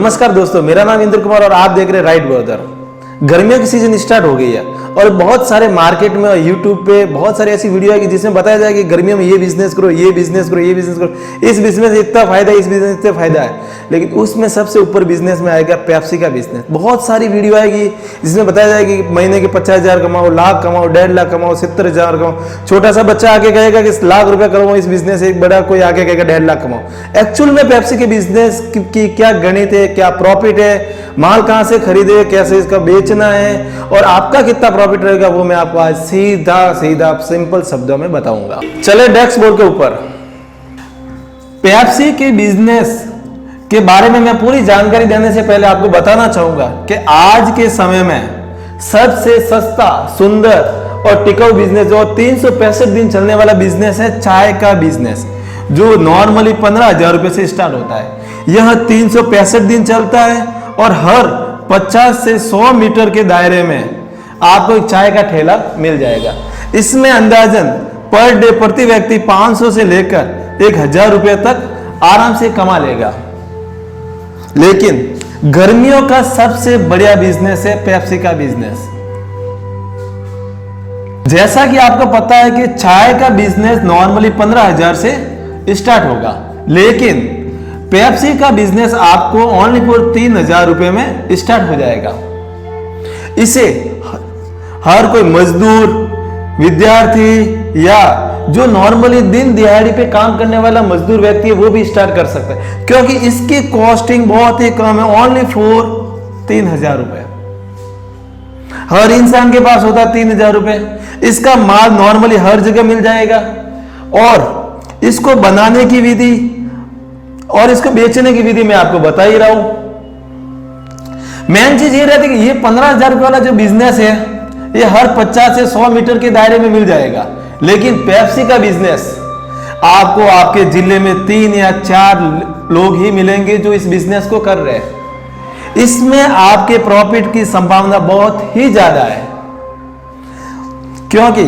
नमस्कार दोस्तों, मेरा नाम इंद्र कुमार और आप देख रहे हैं राइट ब्रदर। गर्मियों की सीजन स्टार्ट हो गई है और बहुत सारे मार्केट में और यूट्यूब पे बहुत सारी ऐसी वीडियो आएगी जिसमें बताया जाए कि गर्मियों में ये बिजनेस करो, ये बिजनेस करो, ये बिजनेस करो, इस बिजनेस में इतना फायदा है, इस बिजनेस में इतना फायदा है। लेकिन उसमें सबसे ऊपर बिजनेस में आएगा पेप्सी का बिजनेस। बहुत सारी वीडियो आएगी जिसमें बताया जाएगा कि महीने के 50,000 कमाओ, लाख कमाओ, 1.5 लाख कमाओ, 70,000 कमाओ। छोटा सा बच्चा आके कहेगा कि लाख रुपया कमाओ इस बिजनेस से, एक बड़ा कोई आके कहेगा 1.5 लाख कमाओ। एक्चुअल में पेप्सी के बिजनेस की क्या गणित है, क्या प्रॉफिट है, माल कहां से खरीदे, कैसे इसका बेचना है और आपका कितना प्रॉफिट रहेगा, वो मैं आपको आज सीधा सीधा सिंपल शब्दों में बताऊंगा। चले डेस्क बोर्ड के ऊपर पेप्सी के बिजनेस के बारे में मैं पूरी जानकारी देने से पहले आपको बताना चाहूंगा कि आज के समय में सबसे सस्ता, सुंदर और टिकाऊ बिजनेस जो 365 दिन चलने वाला बिजनेस है चाय का बिजनेस, जो नॉर्मली 15,000 रुपए से स्टार्ट होता है। यह 365 दिन चलता है और हर 50 से 100 मीटर के दायरे में आपको एक चाय का ठेला मिल जाएगा। इसमें अंदाजन पर डे प्रति व्यक्ति 500 से लेकर 1,000 रुपए तक आराम से कमा लेगा। लेकिन गर्मियों का सबसे बढ़िया बिजनेस है पेप्सी का बिजनेस। जैसा कि आपको पता है कि चाय का बिजनेस नॉर्मली 15,000 से स्टार्ट होगा, लेकिन पेप्सी का बिजनेस आपको ओनली फॉर 3,000 रुपए में स्टार्ट हो जाएगा। इसे हर कोई मजदूर, विद्यार्थी या जो नॉर्मली दिन दिहाड़ी पे काम करने वाला मजदूर व्यक्ति है वो भी स्टार्ट कर सकता है, क्योंकि इसकी कॉस्टिंग बहुत ही कम है, ओनली फॉर 3,000 रुपए। हर इंसान के पास होता है 3,000 रुपए। इसका माल नॉर्मली हर जगह मिल जाएगा और इसको बनाने की विधि और इसको बेचने की विधि मैं आपको बता ही रहा हूं। मेन चीज ये रहती है कि ये 15,000 रुपए वाला जो बिजनेस है ये हर 50 से 100 मीटर के दायरे में मिल जाएगा। लेकिन पेप्सी का बिजनेस आपको आपके जिले में 3 या 4 लोग ही मिलेंगे जो इस बिजनेस को कर रहे हैं। इसमें आपके प्रॉफिट की संभावना बहुत ही ज्यादा है, क्योंकि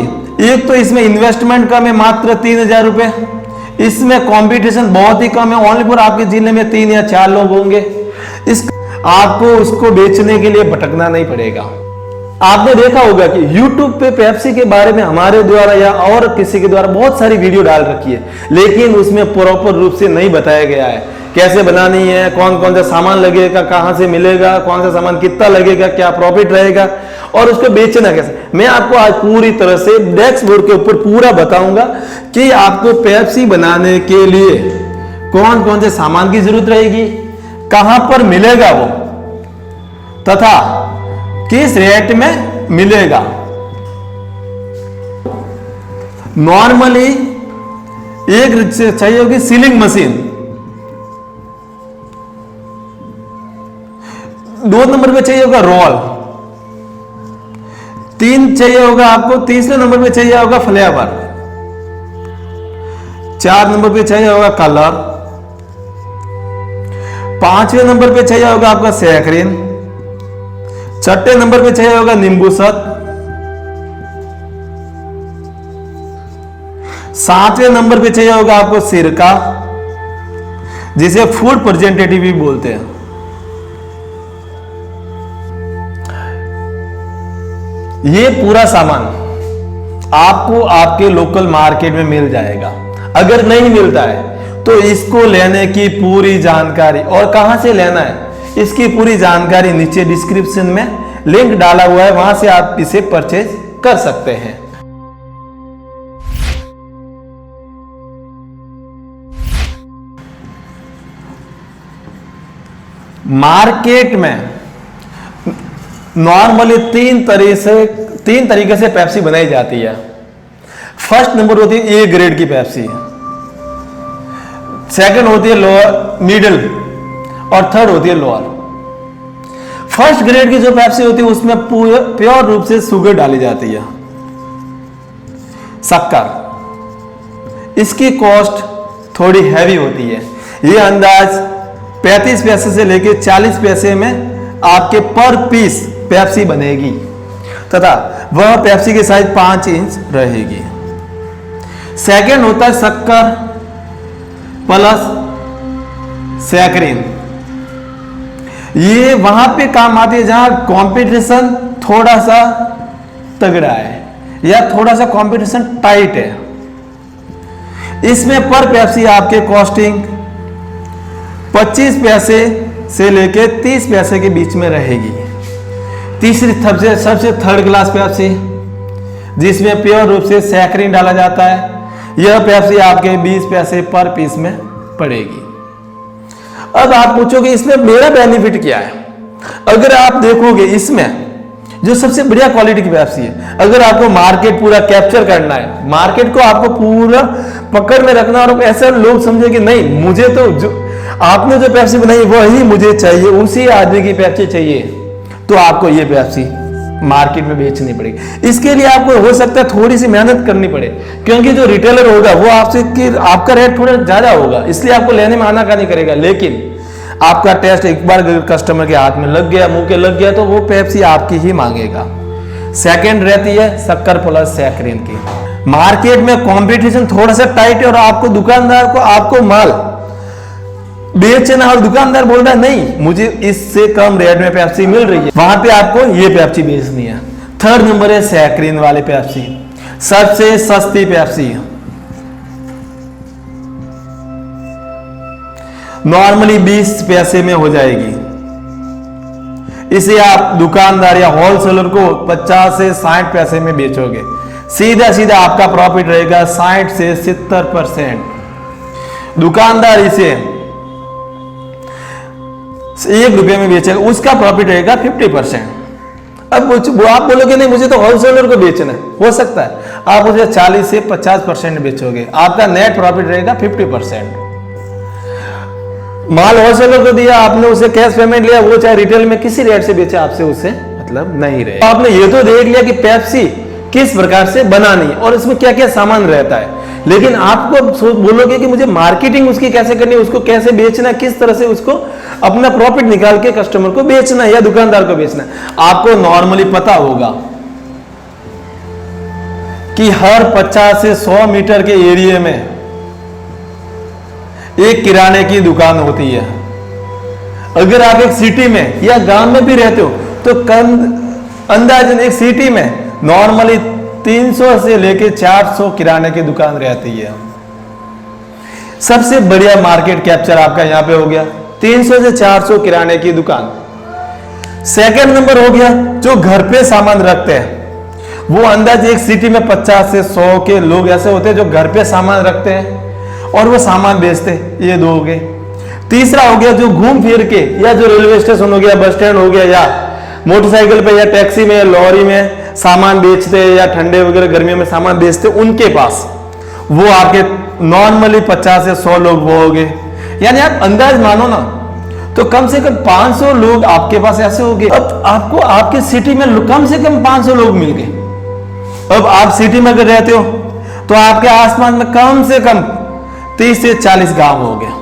एक तो इसमें इन्वेस्टमेंट कम है, मात्र 3,000 रुपए। इसमें कंपटीशन बहुत ही कम है, ओनली फॉर आपके जिले में 3 या 4 लोग होंगे। आपको उसको बेचने के लिए भटकना नहीं पड़ेगा। आपने देखा होगा कि YouTube पे पेप्सी के बारे में हमारे द्वारा या और किसी के द्वारा बहुत सारी वीडियो डाल रखी है, लेकिन उसमें प्रॉपर रूप से नहीं बताया गया है कैसे बनानी है, कौन कौन सा सामान लगेगा, कहां से मिलेगा, कौन सा सामान कितना लगेगा, क्या प्रॉफिट रहेगा और उसको बेचना कैसे। मैं आपको आज पूरी तरह से डेस्क बोर्ड के ऊपर पूरा बताऊंगा कि आपको पेप्सी बनाने के लिए कौन कौन से सामान की जरूरत रहेगी, कहां पर मिलेगा वो, तथा किस रेट में मिलेगा। नॉर्मली एक चाहिए होगी सीलिंग मशीन, 2 नंबर पे चाहिए होगा रोल, 3 चाहिए होगा आपको, तीसरे नंबर पे चाहिए होगा फ्लेवर, 4 नंबर पे चाहिए होगा कलर, 5वें नंबर पे चाहिए होगा आपका सैकरीन, 6ठे नंबर पे चाहिए होगा नींबू सत, 7वें नंबर पे चाहिए होगा आपको सिरका, जिसे फूड प्रेजेंटेटिव भी बोलते हैं। ये पूरा सामान आपको आपके लोकल मार्केट में मिल जाएगा। अगर नहीं मिलता है तो इसको लेने की पूरी जानकारी और कहां से लेना है इसकी पूरी जानकारी नीचे डिस्क्रिप्शन में लिंक डाला हुआ है, वहां से आप इसे परचेज कर सकते हैं। मार्केट में नॉर्मली 3 तरीके से पेप्सी बनाई जाती है। फर्स्ट नंबर होती है ए ग्रेड की पेप्सी, सेकंड होती है लोअर, मिडिल और थर्ड होती है लोअर। फर्स्ट ग्रेड की जो पेप्सी होती है उसमें प्योर रूप से शुगर डाली जाती है, शक्कर। इसकी कॉस्ट थोड़ी हैवी होती है। ये अंदाज 35 पैसे से लेकर 40 पैसे में आपके पर पीस पेप्सी बनेगी तथा वह पेप्सी की साइज 5 इंच रहेगी। सेकंड होता है शक्कर प्लस सैकरीन। ये वहां पे काम आती है जहां कंपटीशन थोड़ा सा तगड़ा है या थोड़ा सा कंपटीशन टाइट है। इसमें पर पेप्सी आपके कॉस्टिंग 25 पैसे से लेके 30 पैसे के बीच में रहेगी। तीसरी सबसे थर्ड क्लास पेप्सी, जिसमें प्योर रूप से सैकरीन डाला जाता है, यह पेप्सी आपके 20 पैसे पर पीस में पड़ेगी। अब आप पूछोगे इसमें मेरा बेनिफिट क्या है? अगर आप देखोगे इसमें जो सबसे बढ़िया क्वालिटी की पेप्सी है, अगर आपको मार्केट पूरा कैप्चर करना है, मार्केट को आपको पूरा पकड़ में रखना, और ऐसे लोग समझे कि नहीं मुझे तो जो आपने जो पेप्सी बनाई वही मुझे चाहिए, उसी आदमी की पेप्सी चाहिए, तो आपको ये पेप्सी मार्केट में बेचनी पड़ेगी। इसके लिए आपको हो सकता है थोड़ी सी मेहनत करनी पड़े, क्योंकि जो रिटेलर होगा वो आपका रेट थोड़ा ज्यादा होगा, इसलिए आपको लेने में आना का नहीं करेगा। लेकिन आपका टेस्ट एक बार कस्टमर के हाथ में लग गया, मुंह के लग गया, तो वो पेप्सी आपकी ही मांगेगा। सेकंड रहती है शक्कर प्लस सैकरीन की। मार्केट में कंपटीशन थोड़ा सा टाइट है और आपको दुकानदार को आपको माल बेचना, और दुकानदार बोल रहा है नहीं मुझे इससे कम रेट में पेप्सी मिल रही है, वहां पे आपको ये पेप्सी बेचनी है। थर्ड नंबर है सैकरीन वाली पेप्सी, सबसे सस्ती पेप्सी, नॉर्मली 20 पैसे में हो जाएगी। इसे आप दुकानदार या होलसेलर को 50 से 60 पैसे में बेचोगे, सीधा सीधा आपका प्रॉफिट रहेगा 60 से 70%। दुकानदार इसे 1 रुपये में बेचेगा, उसका प्रॉफिट रहेगा 50%। अब वो आप बोलोगे नहीं मुझे तो होलसेलर को बेचना है, हो सकता है आप उसे 40 से 50% बेचोगे, आपका नेट प्रॉफिट रहेगा 50%। माल होलसेलर को दिया आपने, उसे कैश पेमेंट लिया, वो चाहे रिटेल में किसी रेट से बेचे, आपसे उसे मतलब नहीं रहे। आपने ये तो देख लिया कि पेप्सी किस प्रकार से बनानी है और इसमें क्या क्या सामान रहता है, लेकिन आपको बोलोगे कि मुझे मार्केटिंग उसकी कैसे करनी है, उसको कैसे बेचना, किस तरह से उसको अपना प्रॉफिट निकाल के कस्टमर को बेचना है या दुकानदार को बेचना है। आपको नॉर्मली पता होगा कि हर 50 से 100 मीटर के एरिया में एक किराने की दुकान होती है। अगर आप एक सिटी में या गांव में भी रहते हो तो अंदाजन एक सिटी में नॉर्मली 300 से लेके 400 किराने की दुकान रहती है। सबसे बढ़िया मार्केट कैप्चर आपका यहां पे हो गया, 300 से 400 किराने की दुकान। सेकंड नंबर हो गया जो घर पे सामान रखते हैं, वो अंदाज एक सिटी में 50 से 100 के लोग ऐसे होते हैं जो घर पे सामान रखते हैं और वो सामान बेचते, ये 2 हो गए। तीसरा हो गया जो घूम फिर के, या जो रेलवे स्टेशन हो गया, बस स्टैंड हो गया, या मोटरसाइकिल पे या टैक्सी में या लॉरी में सामान बेचते हैं, या ठंडे वगैरह गर्मियों में सामान बेचते, उनके पास वो आपके नॉर्मली 50 से 100 लोग वो हो गए। यानी आप अंदाज मानो ना तो कम से कम 500 लोग आपके पास ऐसे हो गए। अब आपको आपके सिटी में कम से कम 500 लोग मिल गए। अब आप सिटी में अगर रहते हो तो आपके आसपास में कम से कम 30 से 40 गांव हो गए।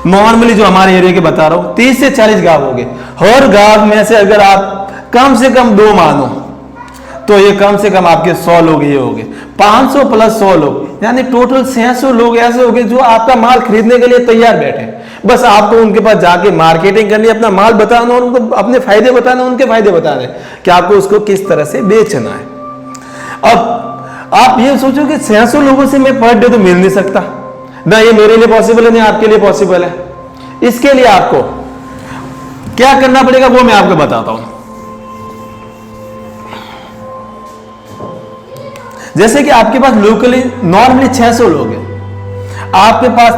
नॉर्मली जो हमारे एरिया के बता रहा हूं 30 से 40 गांव हो गए। हर गांव में से अगर आप कम से कम 2 मानो तो ये कम से कम आपके 100 लोग ये हो गए। 500 प्लस 100 लोग, यानी टोटल 600 लोग ऐसे हो गए जो आपका माल खरीदने के लिए तैयार बैठे। बस आपको उनके पास जाके मार्केटिंग करनी, अपना माल बताना और उनको अपने फायदे बताना, उनके फायदे बताने कि आपको उसको किस तरह से बेचना है। अब आप ये सोचो कि 600 लोगों से मैं पर डे तो मिल नहीं सकता ना, ये मेरे लिए पॉसिबल है नहीं आपके लिए पॉसिबल है। इसके लिए आपको क्या करना पड़ेगा वो मैं आपको बताता हूं। जैसे कि आपके पास लोकली नॉर्मली 600 लोग हैं, आपके पास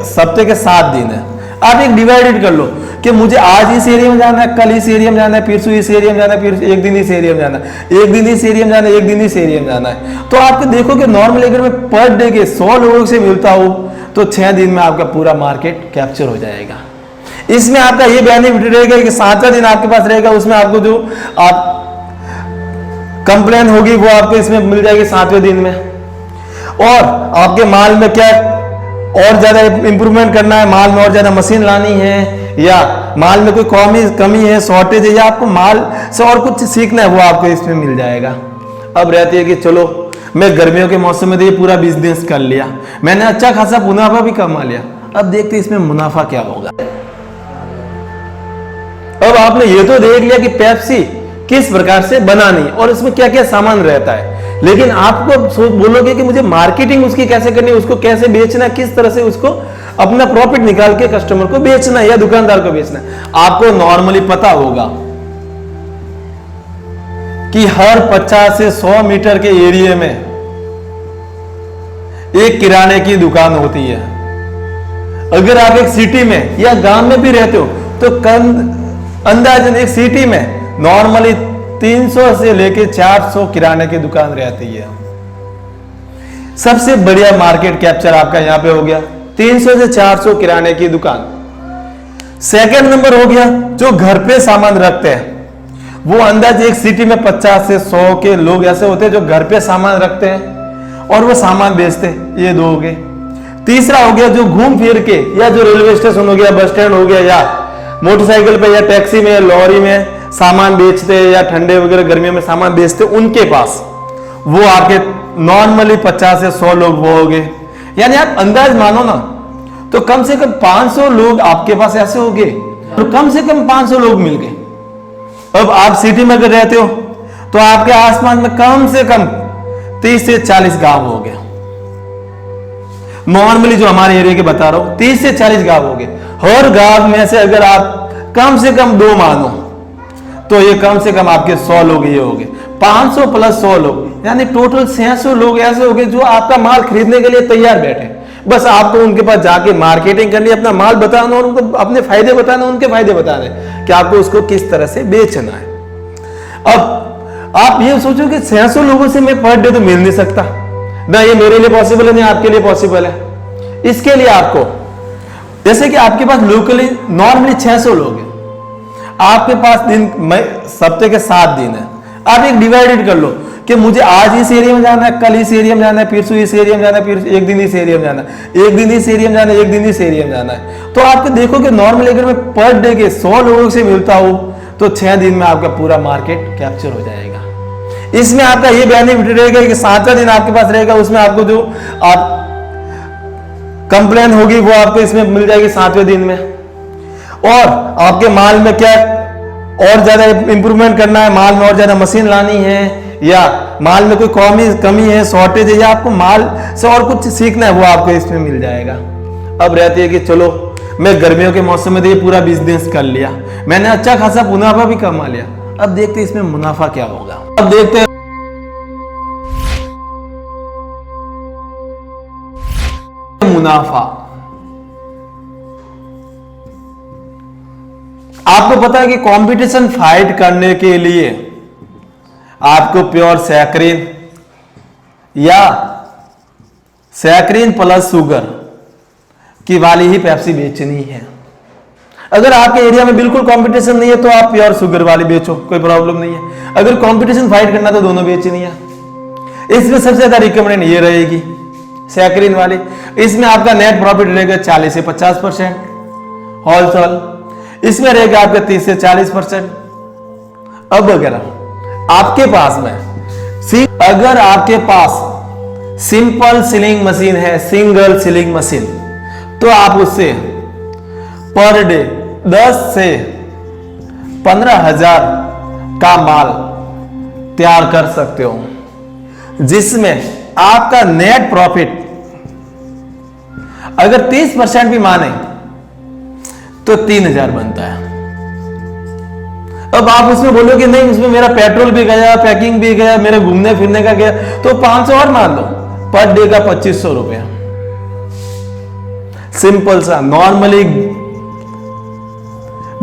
सप्ताह के 7 दिन है। आप एक डिवाइडेड कर लो कि मुझे आज इस एरिया में जाना है, कल इस एरिया में जाना है, फिर इस एरिया में जाना है, फिर एक दिन इस एरिया में जाना है, एक दिन इस एरिया में जाना है, एक दिन इस एरिया में जाना है। तो आप देखो कि नॉर्मली अगर मैं पर डे के 100 लोगों से मिलता हूं तो 6 दिन में आपका पूरा मार्केट कैप्चर हो जाएगा। इसमें आपका ये बेनिफिट रहेगा कि 7वां दिन आपके पास रहेगा, उसमें आपको जो आप कंप्लेन होगी वो आपको इसमें मिल जाएगी 7वें दिन में। और आपके माल में क्या और ज्यादा इंप्रूवमेंट करना है, माल में और ज्यादा मशीन लानी है, या माल में कोई कमी है, शॉर्टेज है, या आपको माल से और कुछ सीखना है, वो आपको इसमें मिल जाएगा। अब रहती है कि चलो मैं गर्मियों के मौसम में तो ये पूरा बिजनेस कर लिया, मैंने अच्छा खासा मुनाफा भी कमा लिया, अब देखते इसमें मुनाफा क्या होगा। आपने ये तो देख लिया कि पेप्सी किस प्रकार से बनानी और इसमें क्या क्या सामान रहता है, लेकिन आपको बोलोगे कि मुझे मार्केटिंग उसकी कैसे करनी है, उसको कैसे बेचना है, किस तरह से उसको अपना प्रॉफिट निकाल के कस्टमर को बेचना है या दुकानदार को बेचना है। आपको नॉर्मली पता होगा कि हर 50 से 100 मीटर के एरिया में एक किराने की दुकान होती है। अगर आप एक सिटी में या गांव में भी रहते हो तो अंदाजन एक सिटी में नॉर्मली 300 से लेके 400 किराने की दुकान रहती है। सबसे बढ़िया मार्केट कैप्चर आपका यहां पे हो गया, 300 से 400 किराने की दुकान। सेकंड नंबर हो गया जो घर पे सामान रखते हैं, वो अंदाज एक सिटी में 50 से 100 के लोग ऐसे होते हैं जो घर पे सामान रखते हैं और वो सामान बेचते हैं। ये दो हो गए। तीसरा हो गया जो घूम फिर के या जो रेलवे स्टेशन हो गया, बस स्टैंड हो गया, या मोटरसाइकिल पे या टैक्सी में या लॉरी में सामान बेचते हैं या ठंडे वगैरह गर्मियों में सामान बेचते, उनके पास वो आपके नॉर्मली 50 से 100 लोग वो हो गए। यानी आप अंदाज मानो ना तो कम से कम 500 लोग आपके पास ऐसे हो गए, तो कम से कम 500 लोग मिल गए। अब आप सिटी में अगर रहते हो तो आपके आसपास में कम से कम 30 से 40 गांव हो गए। नॉर्मली जो हमारे एरिया के बता रहा हूं 30 से 40 गांव हो गए। हर गांव में से अगर आप कम से कम 2 मानो तो ये कम से कम आपके 100 लोग ये हो गए। 500 प्लस 100 लोग यानी टोटल 600 लोग ऐसे हो गए जो आपका माल खरीदने के लिए तैयार बैठे। बस आपको उनके पास जाके मार्केटिंग करनी, अपना माल बताना और उनको अपने फायदे बताना, उनके फायदे बताने कि आपको उसको किस तरह से बेचना है। अब आप ये सोचो कि 600 लोगों से मैं पर डे तो मिल नहीं सकता ना, ये मेरे लिए पॉसिबल है ना आपके लिए पॉसिबल है। इसके लिए आपको जैसे कि आपके पास लोकली नॉर्मली 600 लोग हैं, आपके पास दिन सप्ताह के 7 दिन है, आप एक डिवाइडेड कर लो कि मुझे आज इस एरिया में जाना है, कल इस एरिया में जाना है, फिर इस एरिया में जाना है, फिर एक दिन इस एरिया में जाना है, एक दिन इस एरिया में जाना है, एक दिन इस एरिया में जाना है। तो आपको देखो कि नॉर्मली अगर मैं पर डे के 100 लोगों से मिलता हूं तो 6 दिन में आपका पूरा मार्केट कैप्चर हो जाएगा। इसमें आपका ये बेनिफिट रहेगा कि 7वां दिन आपके पास रहेगा, उसमें आपको जो आप कंप्लेन होगी वो आपको इसमें मिल जाएगी 7वें दिन में। और आपके माल में क्या और ज्यादा इंप्रूवमेंट करना है, माल में और ज्यादा मशीन लानी है, या माल में कोई कमी है, शॉर्टेज है, या आपको माल से और कुछ सीखना है, वो आपको इसमें मिल जाएगा। अब रहती है कि चलो मैं गर्मियों के मौसम में तो ये पूरा बिजनेस कर लिया, मैंने अच्छा खासा मुनाफा भी कमा लिया, अब देखते हैं इसमें मुनाफा क्या होगा। अब देखते हैं मुनाफा। आपको पता है कि कंपटीशन फाइट करने के लिए आपको प्योर सैकरीन या सैकरीन प्लस शुगर की वाली ही पेप्सी बेचनी है। अगर आपके एरिया में बिल्कुल कंपटीशन नहीं है तो आप प्योर शुगर वाली बेचो, कोई प्रॉब्लम नहीं है। अगर कंपटीशन फाइट करना तो दोनों बेचनी है। इसमें सबसे ज्यादा रिकमेंड ये रहेगी सैकरीन वाली। इसमें आपका नेट प्रॉफिट रहेगा 40 से 50% होलसेल, इसमें रहेगा आपका 30 से 40%। अब अगर आपके पास में अगर आपके पास सिंपल सीलिंग मशीन है, सिंगल सीलिंग मशीन, तो आप उससे पर डे 10 से 15,000 का माल तैयार कर सकते हो, जिसमें आपका नेट प्रॉफिट अगर 30% भी माने तो 3,000 बनता है। अब आप उसमें बोलोगे नहीं उसमें मेरा पेट्रोल भी गया, पैकिंग भी गया, मेरे घूमने फिरने का गया, तो 500 और मान लो, पर डे का 2500 रुपया। सिंपल सा नॉर्मली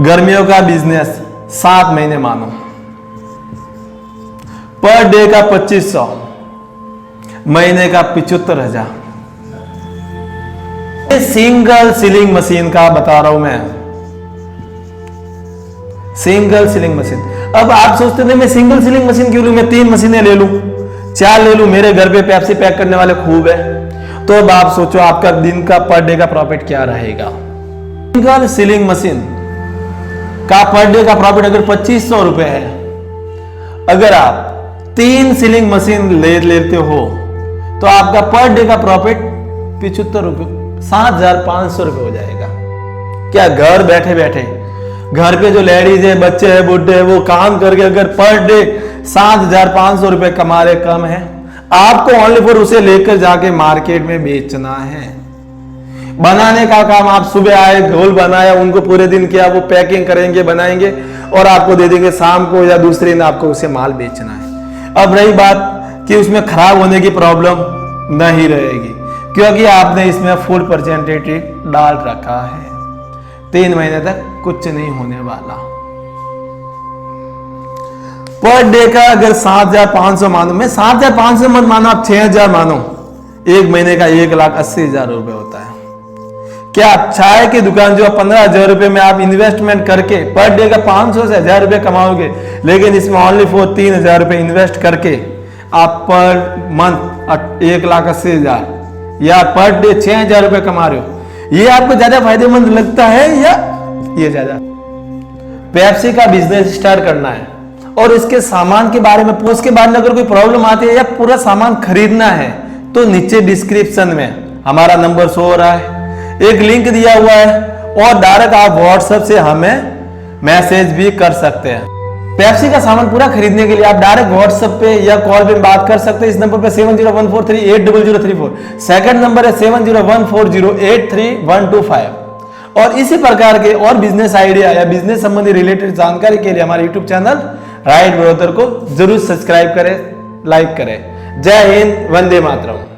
गर्मियों का बिजनेस 7 महीने मानो, पर डे का 2500, महीने का 75,000। सिंगल सीलिंग मशीन का बता रहा हूं मैं, सिंगल सीलिंग मशीन। अब आप सोचते थे मैं सिंगल सीलिंग मशीन क्यों लूं, मैं 3 मशीनें ले लूं, 4 ले लूं, मेरे घर पे पेप्सी पैक करने वाले खूब है। तो अब आप सोचो आपका दिन का पर डे का प्रॉफिट क्या रहेगा। सिंगल सीलिंग मशीन का पर डे का प्रॉफिट अगर 2500 रुपए है, अगर आप 3 सीलिंग मशीन लेते हो तो आपका पर डे का प्रॉफिट 75 रुपए, 7,500 रुपए हो जाएगा। क्या घर बैठे बैठे घर पे जो लेडीज है, बच्चे हैं, बुढ़े हैं, वो काम करके अगर पर डे 7,500 रुपए कमा रहे, कम है। आपको ओनली फॉर उसे लेकर जाके मार्केट में बेचना है। बनाने का काम, आप सुबह आए, घोल बनाया, उनको पूरे दिन किया, वो पैकिंग करेंगे, बनाएंगे और आपको दे देंगे शाम को या दूसरे दिन आपको उसे माल बेचना है। अब रही बात कि उसमें खराब होने की प्रॉब्लम नहीं रहेगी, क्योंकि आपने इसमें फूड परसेंटेज डाल रखा है। 3 महीने तक कुछ नहीं होने वाला। पर डे का अगर 7,500 मानो, मैं 7,500 मत मानो, आप 6,000 मानो, एक महीने का 1,80,000 रुपए होता है। क्या चाय की दुकान जो 15,000 रुपए में आप इन्वेस्टमेंट करके पर डे का 500 से 1,000 रुपए कमाओगे, लेकिन इसमें ओनली फॉर 3,000 रुपए इन्वेस्ट करके आप पर मंथ 1,80,000 या पर डे 6,000 रुपए कमा रहे हो। ये आपको ज्यादा फायदेमंद लगता है या ये ज्यादा? पेप्सी का बिजनेस स्टार्ट करना है और इसके सामान के बारे में पोस्ट के बारे में अगर कोई प्रॉब्लम आती है या पूरा सामान खरीदना है, तो नीचे डिस्क्रिप्शन में हमारा नंबर शो हो रहा है, एक लिंक दिया हुआ है, और डायरेक्ट आप व्हाट्सएप से हमें मैसेज भी कर सकते हैं। पेप्सी का सामान पूरा खरीदने के लिए आप डायरेक्ट व्हाट्सएप पे या कॉल पे बात कर सकते हैं। इस नंबर पे 7014380034। सेकंड नंबर है 7014083125। और इसी प्रकार के और बिजनेस आइडिया या बिजनेस संबंधी रिलेटेड जानकारी के लिए हमारे यूट्यूब चैनल राइट ब्रोकर को जरूर सब्सक्राइब करें, लाइक करें। जय हिंद, वंदे मातरम।